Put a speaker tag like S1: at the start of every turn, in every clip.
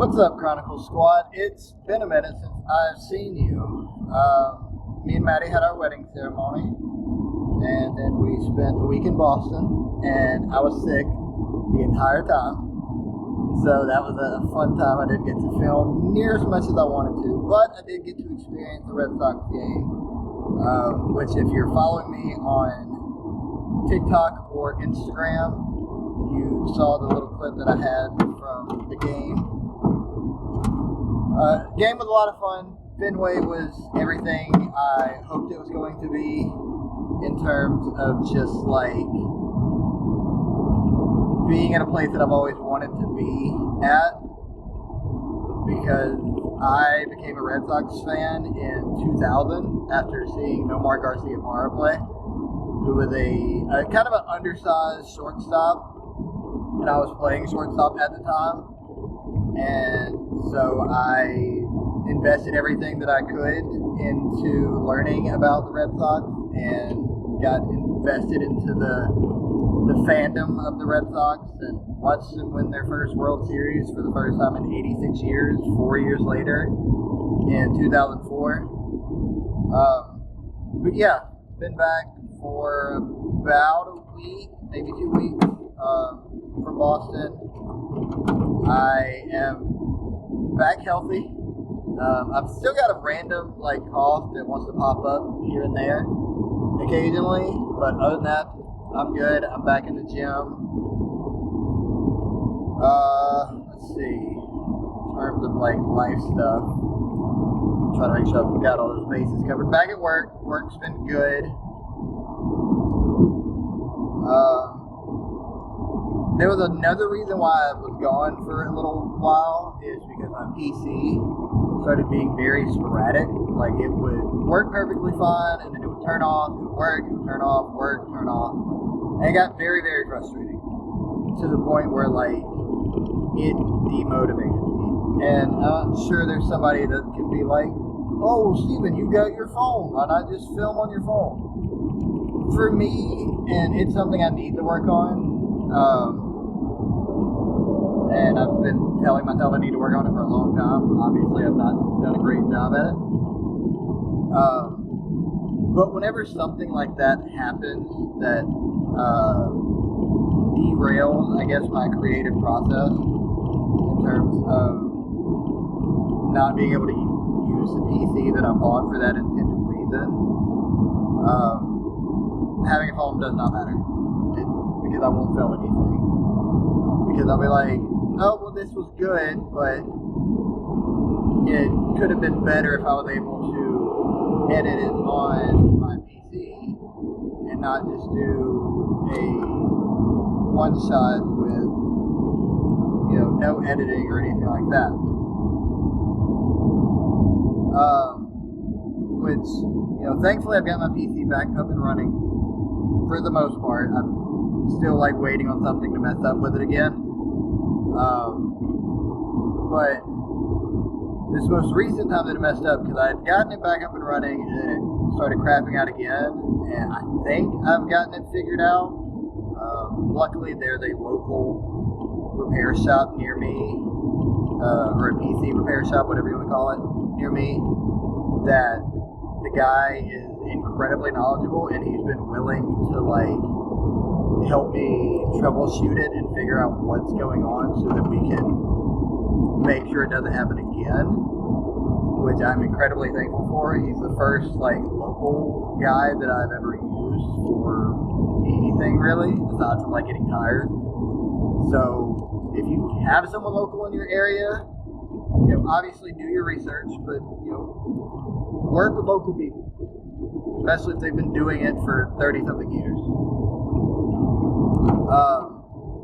S1: What's up, Chronicles Squad? It's been a minute since I've seen you. Me and Maddie had our wedding ceremony, and then we spent a week in Boston, and I was sick the entire time. So that was a fun time. I didn't get to film near as much as I wanted to, but I did get to experience the Red Sox game, which if you're following me on TikTok or Instagram, you saw the little clip that I had from the game. Game was a lot of fun. Fenway was everything I hoped it was going to be in terms of just like being in a place that I've always wanted to be at, because I became a Red Sox fan in 2000 after seeing Nomar Garcia-Mara play, who was a kind of an undersized shortstop, and I was playing shortstop at the time. And so I invested everything that I could into learning about the Red Sox and got invested into the fandom of the Red Sox and watched them win their first World Series for the first time in 86 years, 4 years later in 2004. But yeah, been back for about a week, maybe 2 weeks from Boston. I am back healthy. I've still got a random cough that wants to pop up here and there occasionally, but other than that, I'm good. I'm back in the gym. Let's see. In terms of life stuff, I'm trying to make sure I've got all those bases covered. Back at work. Work's been good. There was another reason why I was gone for a little while, is because my PC started being very sporadic. Like, it would work perfectly fine, and then it would turn off, it would work, it would turn off, work, turn off. And it got very, very frustrating to the point where, it demotivated me. And I'm sure there's somebody that can be like, oh, Steven, you got your phone. Why not just film on your phone? For me, and it's something I need to work on, and I've been telling myself I need to work on it for a long time. Obviously, I've not done a great job at it. But whenever something like that happens that derails, I guess, my creative process in terms of not being able to use the PC that I bought for that intended reason, having a phone does not matter. Because I won't film anything. Because I'll be like, oh, well, this was good, but it could have been better if I was able to edit it on my PC and not just do a one shot with, no editing or anything like that. Which, thankfully I've got my PC back up and running for the most part. I'm still waiting on something to mess up with it again. But this most recent time that it messed up, because I had gotten it back up and running and then it started crapping out again, and I think I've gotten it figured out. Luckily there's a local repair shop near me, or a PC repair shop, whatever you want to call it, near me, that the guy is incredibly knowledgeable, and he's been willing to help me troubleshoot it and figure out what's going on so that we can make sure it doesn't happen again, which I'm incredibly thankful for. He's the first local guy that I've ever used for anything really, aside from getting tires. So if you have someone local in your area, obviously do your research, but work with local people, especially if they've been doing it for 30-something years.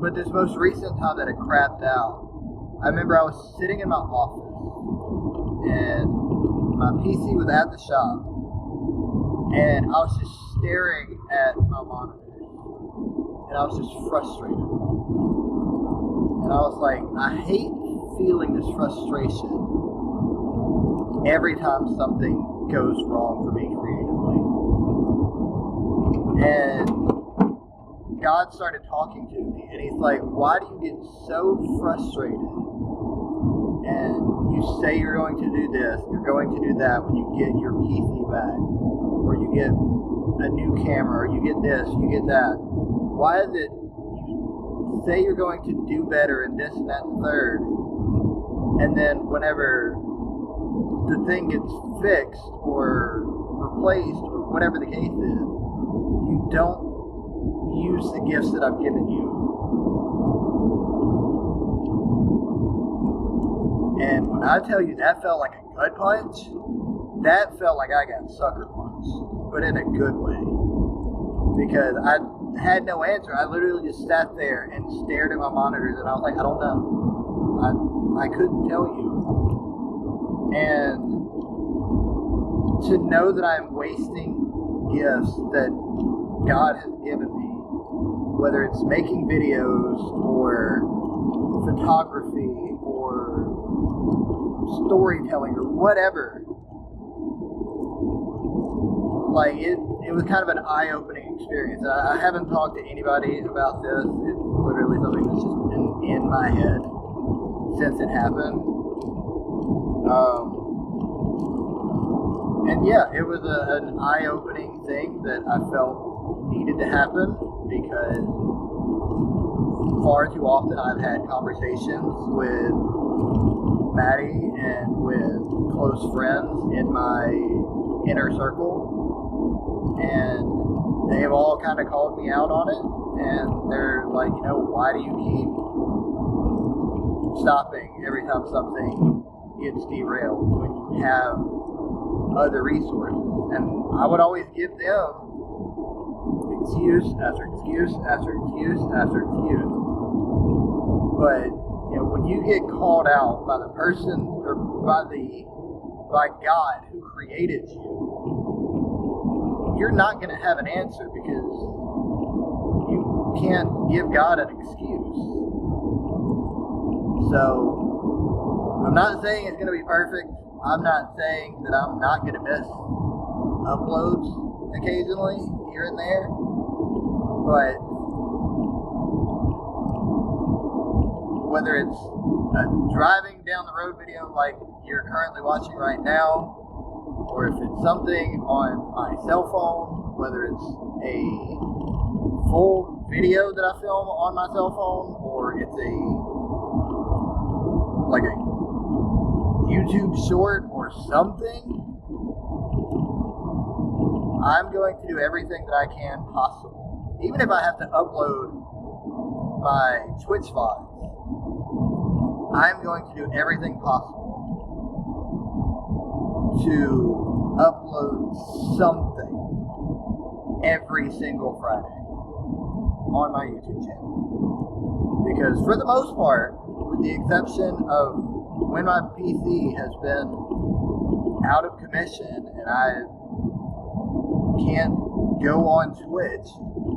S1: But this most recent time that it crapped out, I remember I was sitting in my office and my PC was at the shop, and I was just staring at my monitor, and I was just frustrated. And I was like, I hate feeling this frustration every time something goes wrong for me creatively. And God started talking to me, and he's like, why do you get so frustrated and you say you're going to do this, you're going to do that when you get your PC back, or you get a new camera, or you get this, you get that. Why is it you say you're going to do better in this and that and the third, and then whenever the thing gets fixed or replaced or whatever the case is, you don't use the gifts that I've given you? And when I tell you that felt like a gut punch, that felt like I got sucker punched, but in a good way. Because I had no answer. I literally just sat there and stared at my monitors, and I was like, I don't know. I couldn't tell you. And to know that I'm wasting gifts that God has given me, whether it's making videos or photography or storytelling or whatever, like it was kind of an eye-opening experience. I haven't talked to anybody about this. It's literally something that's just been in my head since it happened. And yeah, it was an eye-opening thing that I felt needed to happen, because far too often I've had conversations with Maddie and with close friends in my inner circle, and they have all kind of called me out on it, and they're like, why do you keep stopping every time something gets derailed when you have other resources? And I would always give them excuse after excuse after excuse after excuse. But when you get called out by the person or by God who created you, you're not going to have an answer, because you can't give God an excuse. So I'm not saying it's going to be perfect. I'm not saying that I'm not going to miss uploads occasionally here and there, but whether it's a driving down the road video like you're currently watching right now, or if it's something on my cell phone, whether it's a full video that I film on my cell phone, or it's a YouTube short or something, I'm going to do everything that I can possible. Even if I have to upload my Twitch files, I'm going to do everything possible to upload something every single Friday on my YouTube channel. Because for the most part, with the exception of when my PC has been out of commission and I can't go on Twitch,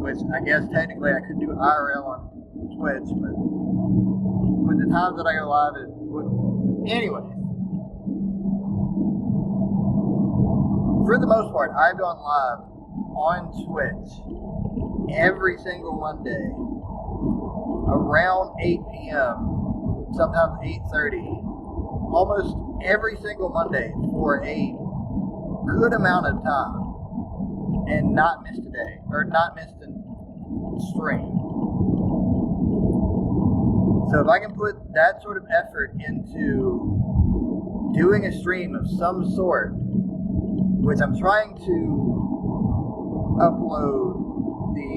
S1: which I guess technically I could do IRL on Twitch, but with the times that I go live, it would. Anyways, for the most part, I've gone live on Twitch every single Monday around 8 p.m., sometimes 8:30, almost every single Monday for a good amount of time, and not missed a day, or not missed a stream. So if I can put that sort of effort into doing a stream of some sort, which I'm trying to upload the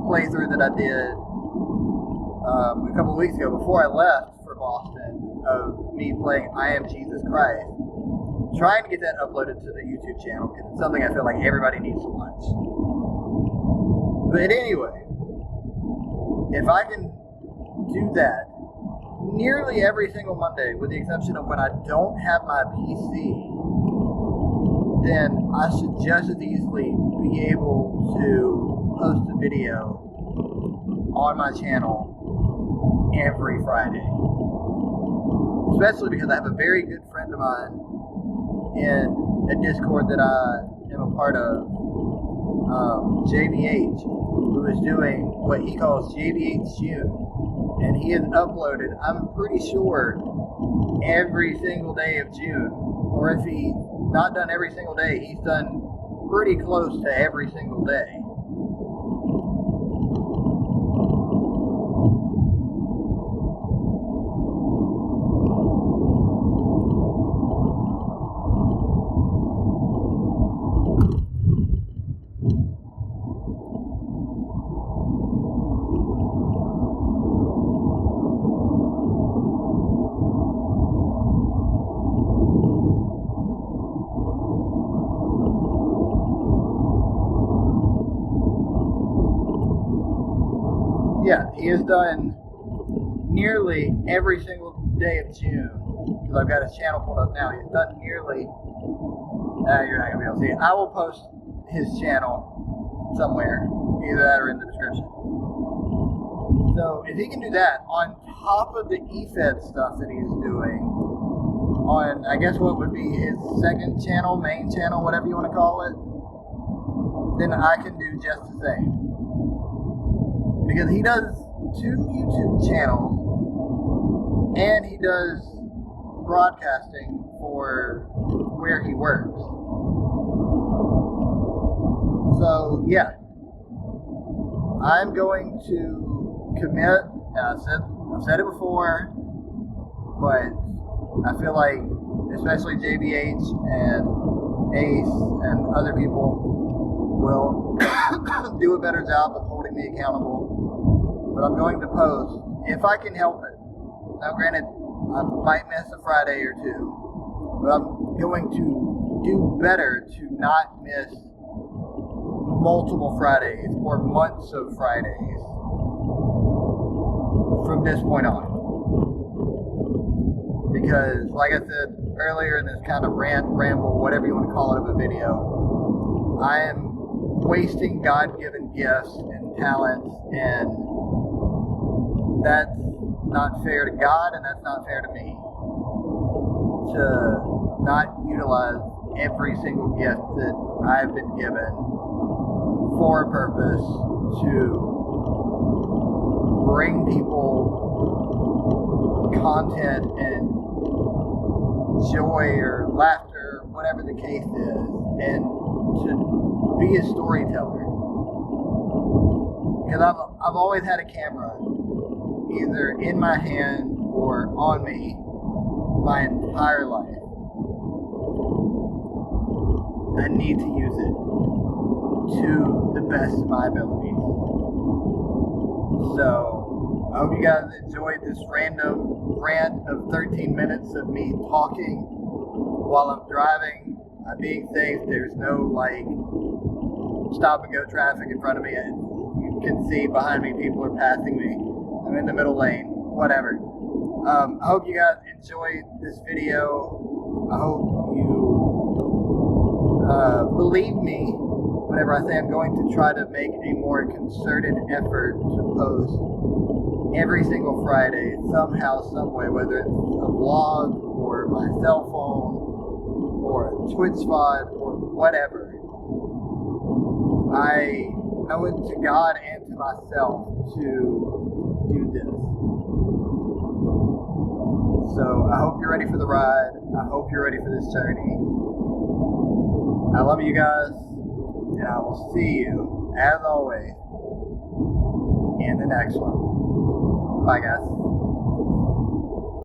S1: playthrough that I did a couple weeks ago before I left for Boston, of me playing I Am Jesus Christ, trying to get that uploaded to the YouTube channel, because it's something I feel like everybody needs to watch. But anyway, if I can do that nearly every single Monday, with the exception of when I don't have my PC, then I should just as easily be able to post a video on my channel every Friday. Especially because I have a very good friend of mine in a Discord that I am a part of, JVH, who is doing what he calls JVH June. And he has uploaded, I'm pretty sure every single day of June. Or if he's not done every single day, he's done pretty close to every single day. Yeah, he has done nearly every single day of June, because I've got his channel pulled up now. He's done nearly, you're not going to be able to see it. I will post his channel somewhere, either that or in the description. So if he can do that, on top of the EFED stuff that he's doing, on, I guess what would be his second channel, main channel, whatever you want to call it, then I can do just the same. Because he does 2 YouTube channels, and he does broadcasting for where he works. So yeah, I'm going to commit, and I've said it before, but I feel like especially JBH and Ace and other people will do a better job of holding me accountable. But I'm going to post if I can help it. Now granted, I might miss a Friday or two, but I'm going to do better to not miss multiple Fridays or months of Fridays from this point on. Because like I said earlier in this kind of rant, ramble, whatever you want to call it, of a video, I am wasting God-given gifts and talents, and that's not fair to God, and that's not fair to me, to not utilize every single gift that I've been given for a purpose to bring people content and joy or laughter, whatever the case is, and to be a storyteller. Because I've always had a camera either in my hand or on me my entire life. I need to use it to the best of my abilities. So I hope you guys enjoyed this random rant of 13 minutes of me talking while I'm driving. I'm being safe. There's no like stop and go traffic in front of me. You can see behind me people are passing me. I'm in the middle lane. Whatever. I hope you guys enjoyed this video. I hope you believe me whenever I say I'm going to try to make a more concerted effort to post every single Friday, somehow, some way, whether it's a vlog or my cell phone or a Twitch VOD or whatever. I owe it to God and to myself to do this. So I hope you're ready for the ride. I hope you're ready for this journey. I love you guys, and I will see you, as always, in the next one. Bye, guys.